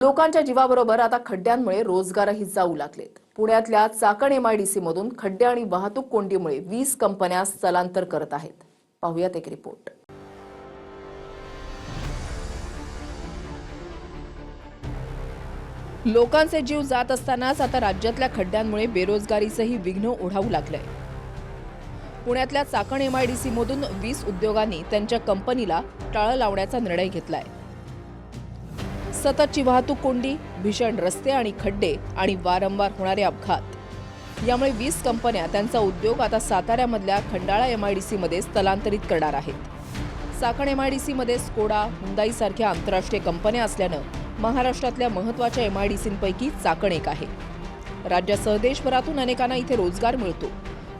लोकांच्या जीवाबरोबर आता खड्ड्यांमुळे रोजगारही जाऊ लागलेत। पुण्यातल्या चाकण एमआयडीसी मधून खड्डे आणि वाहतूक कोंडीमुळे 20 कंपन्या स्थलांतर करत आहेत। पाहूयात एक रिपोर्ट। लोकांचे जीव जात असतानाच आता राज्यातल्या खड्ड्यांमुळे बेरोजगारीचंही विघ्न ओढावू लागलंय। पुण्यातल्या चाकण एमआयडीसी मधून 20 उद्योगांनी त्यांच्या कंपनीला टाळं लावण्याचा निर्णय घेतलाय। सततची वाहतूक कोंडी, भीषण रस्ते आणि खड्डे आणि वारंवार होणारे अपघात यामुळे 20 कंपन्या त्यांचा उद्योग आता साताऱ्यामधल्या खंडाळा एमआयडीसी मध्ये स्थलांतरित करणार आहेत। चाकण एमआयडीसी मध्ये स्कोडा, हुंदाई सारख्या आंतरराष्ट्रीय कंपन्या असल्यानं महाराष्ट्रातल्या महत्त्वाच्या एमआयडीसींपैकी चाकण एक आहे। राज्यासह देशभरातून अनेकांना इथे रोजगार मिळतो।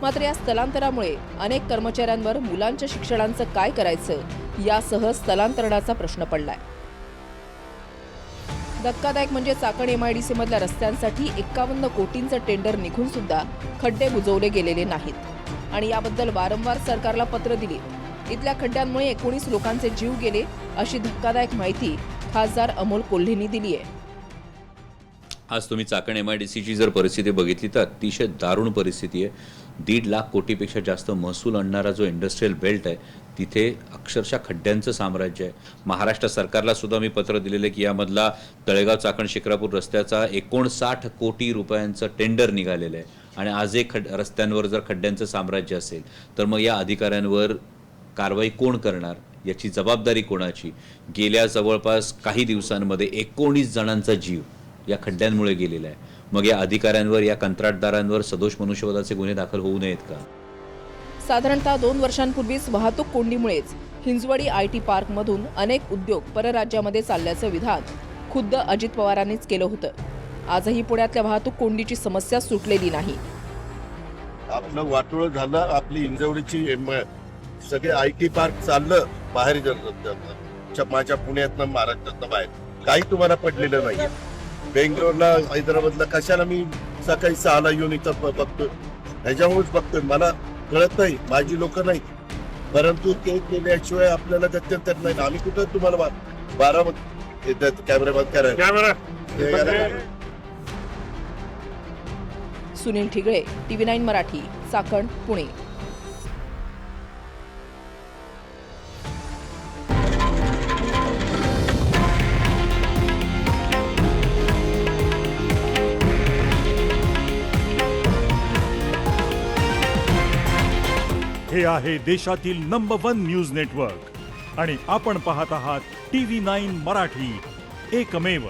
मात्र या स्थलांतरामुळे अनेक कर्मचाऱ्यांवर मुलांच्या शिक्षणाचं काय करायचं यासह स्थलांतरणाचा प्रश्न पडलाय। धक्कादायक म्हणजे चाकण एमआयडीसी मधल्या रस्त्यांसाठी 51 कोटींचं टेंडर निघून सुद्धा खड्डे बुजवले गेलेले नाहीत आणि याबद्दल वारंवार सरकारला पत्र दिली। इथल्या खड्ड्यांमुळे 19 लोकांचे जीव गेले अशी धक्कादायक माहिती खासदार अमोल कोल्हेंनी दिली आहे। आज तुम्ही चाकण एमआयडीसीची जर परिस्थिती बघितली तर अतिशय दारुण परिस्थिती आहे। 1.5 लाख कोटीपेक्षा जास्त महसूल आणणारा जो इंडस्ट्रियल बेल्ट आहे तिथे अक्षरशः खड्ड्यांचं साम्राज्य आहे। महाराष्ट्र सरकारला सुद्धा मी पत्र दिलेलं आहे की यामधला तळेगाव चाकण शिक्रापूर रस्त्याचा 59 कोटी रुपयांचं टेंडर निघालेलं आहे आणि आज एक रस्त्यांवर जर खड्ड्यांचं साम्राज्य असेल तर मग या अधिकाऱ्यांवर कारवाई कोण करणार, याची जबाबदारी कोणाची? गेल्या जवळपास काही दिवसांमध्ये 19 जणांचा जीव या खड्ड्यांमुळे गेलेला आहे। मग या अधिकाऱ्यांवर, या कंत्राटदारांवर सदोष मनुष्यवधाचे गुन्हे दाखल होऊ नयेत का? साधारणतः 2 वर्षांपूर्वीच वाहतूक कोंडीमुळेच हिंजवडी आयटी पार्क मधून अनेक उद्योग परराज्यामध्ये चालल्याचं विधान खुद्द अजित पवारांनीच केलं होतं। आजही पुण्यातल्या वाहतूक कोंडीची समस्या सुटलेली नाही। आपलं वाटोळ झालं, आपली हिंजवडीची सगळे आयटी पार्क चाललं बाहेर माझ्या पुण्यातनं महाराष्ट्रातनं बाहेर काही तुम्हाला पडलेलं नाही। बेंगलोरला, हैदराबादला कशाला मी सकाळी 6ला येऊन इथं बघतोय, ह्याच्यामुळेच बघतोय। मला कळत नाही, माझी लोक नाही, परंतु ते केल्याशिवाय आपल्याला गत्यंतर नाही। आम्ही कुठं तुम्हाला 12 कॅमेरा बंद करा। सुनील ठिगळे, TV9 मराठी, चाकण, पुणे। हे आहे देशातील नंबर 1 न्यूज नेटवर्क आणि आपण पाहत आहात TV9 मराठी, एकमेव।